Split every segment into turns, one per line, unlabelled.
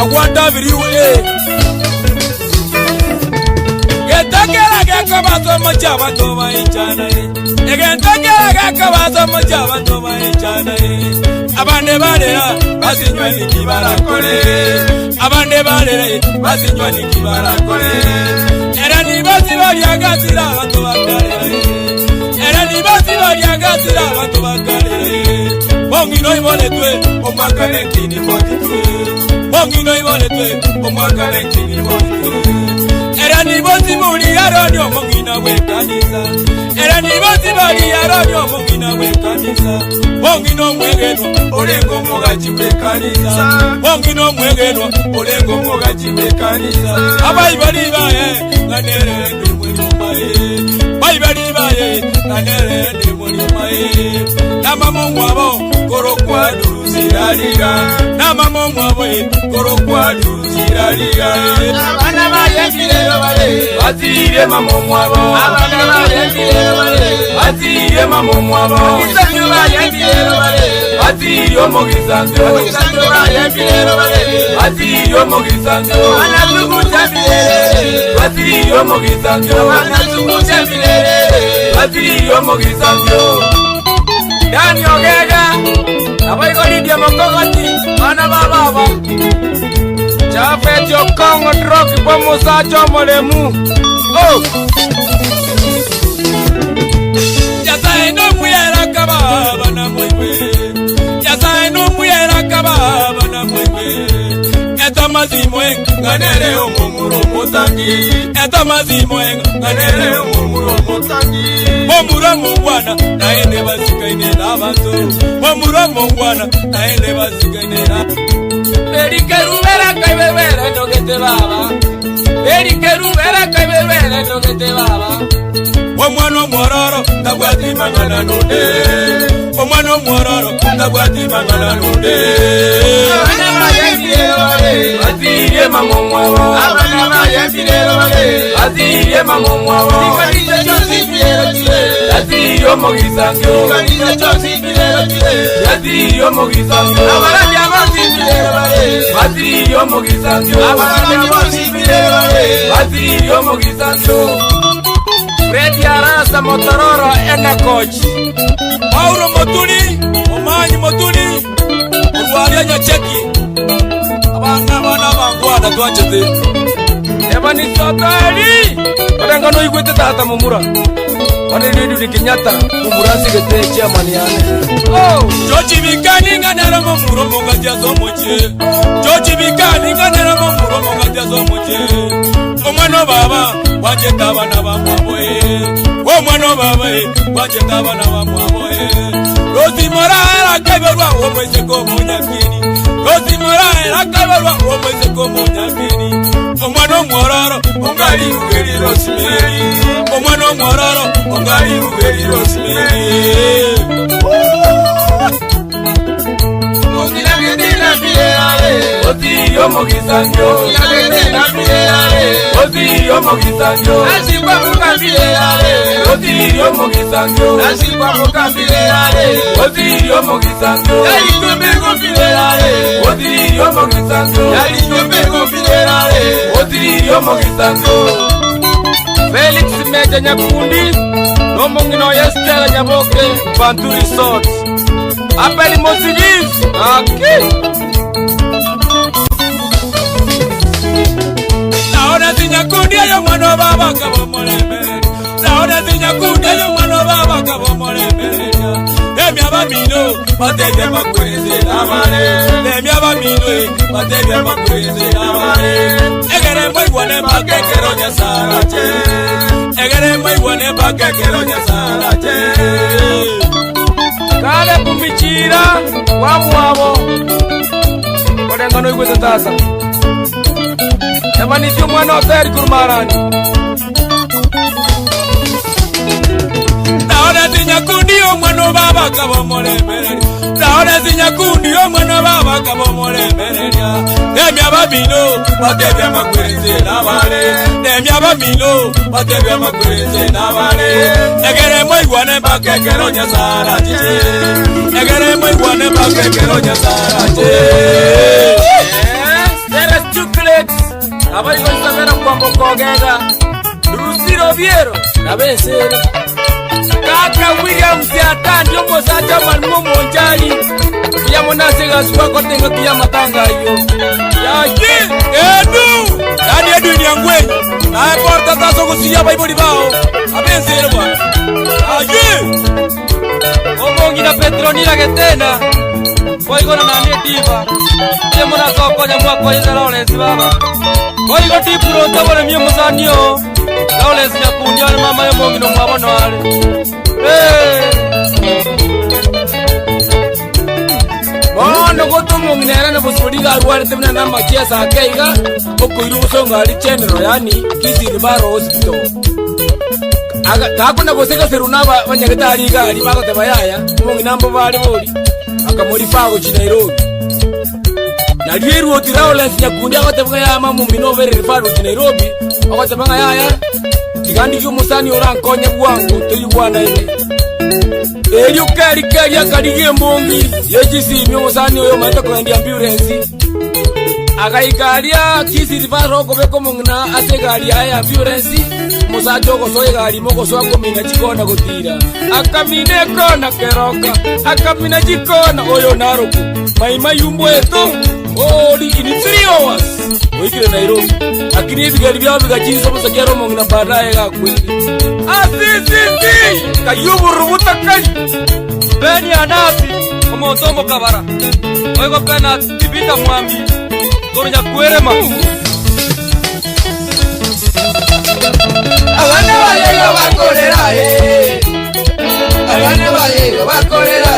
Agwanda viriwe Getakera gaka bato machaba to maichana Getakera gaka bato machaba to maichana Abande balera basinywa nikibara kole Abande balera basinywa nikibara kole Era ni basi bali agatira bato bakalera Era ni basi bali agatira bato bakalera Mongino ibole twe omwakale kini motitwe Mongino ibole twe omwakale kini motitwe Era ni basi bali aronyo mongina wekanisa Era ni basi bali aronyo mongina wekanisa Mongino mwegenwa olengo mogaji wekanisa Mongino mwegenwa olengo mogaji wekanisa Abai bali bae nganere ndi mwenyumae Bai bali bae nganere ndi mwenyumae Nama mongwabo koro kwa duruziraliga Nama mongwabo koro duruziraliga Abana bayembirero bale Batire mamongwabo Abana bayembirero bale Batire mamongwabo Kisanyo bayembirero bale Batire omogisanyo Kisanyo bayembirero bale Batire omogisanyo Anazumutabirere Batire omogisanyo Anazumutabirere Batire omogisanyo Dani ogega Abaiko lidia mokogoti Mana bababa Chafeti okongo droki kwa musacho molemu Oh Yasa eno muyera kababa na mwewe Yasa eno muyera kababa na mwewe Eta mazimwe nganere omumuro mutangi Eta mazimwe nganere omumuro mutangi Momuro mungwana naende basikaine n'abantu Momuro mungwana naende basikaine n'abantu Berikeruwera kaibebere nogete baba Berikeruwera kaibebere nogete baba Omwana omwororo nagwati mangana nude Omwana omwororo nagwati mangana nude Abana bayembirero bale Batiriye mamongwabo Abana bayembirero bale Batiriye mamongwabo Ikaniza chosi birero kile Batiriye omogisangyo Ikaniza chosi birero kile Batiriye omogisangyo Abana byabosi birero bale Batiriye omogisangyo Abana byabosi birero bale Batiriye omogisangyo Fredi Arasa Motororo ena coach Mauro Motuli Omanyi Motuli Urwalia Nyacheki Abanga wana bangwana tuachete Ebani Sotali Wadangano igwete tata mumura Wani lidu ni Kenyatta Mumura sigete chairman yane Jochi Bikani nganera mumuro Mungajia somoche Jochi Bikani nganera mumuro Mungajia somoche Omano baba Wajeta bana bamwaboe Omano baba Wajeta bana bamwaboe Rosi Moraera Kaiberwa Omwese komo nyakini Rosi Moraera Kaiberwa Omwese komo nyakini Omano mwororo Ongali ugeri Rosemary Omano mwororo Ongali ugeri Rosemary Ongina gedina bileale Oti omogisanyo Ongina gedina bileale Oti omogisanyo Nasikwa mukambileale Oti omogisanyo Nasikwa mukambileale Oti omogisanyo Yalitumego bileale Oti omogisanyo Yalitumego bileale Oti omogisanyo Felix Meja Nyakundi Nomongino Yestela Nyaboke Bantu Resort Apeli Mosivis Naona Nyakundi ayo mwana baba kabo molemere Naona Nyakundi ayo mwana baba kabo molemere Emi abamino Batebya makweze namare Emi abamino Batebya makweze namare Egere mwe bakekero nyasarache Egere mwe bakekero nyasarache Kale kumichira Wamuabo Kodengano igwete tata Ebani sio mwana oteri kurumarani Naona Nyakundi omwana baba kabo molemere Naona Nyakundi omwana baba kabo molemere Emi abamino Batebya makweze namare Emi abamino Batebya makweze namare Egere mwe bakekero nyasarache Egere mwe bakekero nyasarache Abari koisabera kwambo kogega. Rusiro Viero. Nabesere. Kaka William Siata ndio mosacha malmo monjali. Kia monase gaswa kote ngokia matanga hiyo. Yaji Edu. Nani Edu ni angwenyi. Na porta taso kusia Bible bao. Abesere bwana. Yaji. Omongi na Petronila getena. Koigo na nani diva. Kia mona soko nyamwa kwa yeza Lawrence baba. Koigo tipuro tabole mio musanio. Lawrence nyakundia na mama yo mongi no mwabono wale. Bono goto munginera na busuriga arware temna na makia sa keiga okuiru songa ali general yani kizini baro hospital aga takuna goseka seruna banyageta ali gali bakote bayaya munginambo bali boli akamori fago Nairobi na lieru otiraulensi nyakundi akote baya mamu minovere rifaro Nairobi akote banga yaya tikandi kyo musani orankonya bwangu tuyibwana ine Elio kari akaligie mbongi yejisimi musani oyo maita kuendia ambulance akaikalia kisi rifaro kobeko mungna asegalia ya ambulance musacho kosoe gali moko so akomina chikona gotira akamine kona keroka akamina chikona oyo naruku maima yumbweto oli in 3 hours oikire Nairobi akini bigali bya bigachizo musakero mungna badaye gakweli asisi kayubu rubuta kai beni anasi omontombo kabara oigo pena tibita mwambi gonya kwerema abana balego bakorera abana balego bakorera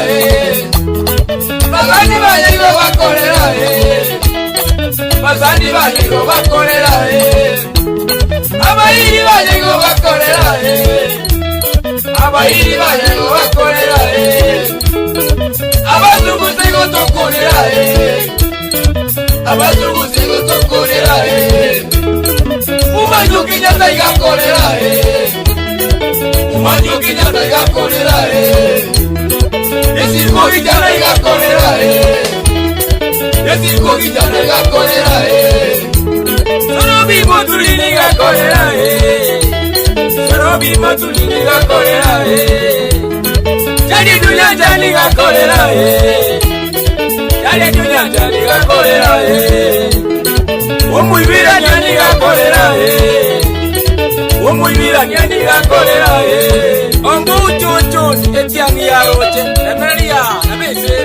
abana balego bakorera bazani balego bakorera abayiri balego bakorera abayiri balego bakorera abazunguze gotokorera abazunguze gotokorera umanyuki nyata igakorera umanyuki nyata igakorera esikogi jana igakorera esikogi jana igakorera Sorobi motulini igakorera Sorobi motulini igakorera Jadi dunia jani igakorera Jadi dunia jani igakorera Umuibira nyani igakorera Umuibira nyani igakorera Ongo uchocho etiangi ya roche Emelia, nabese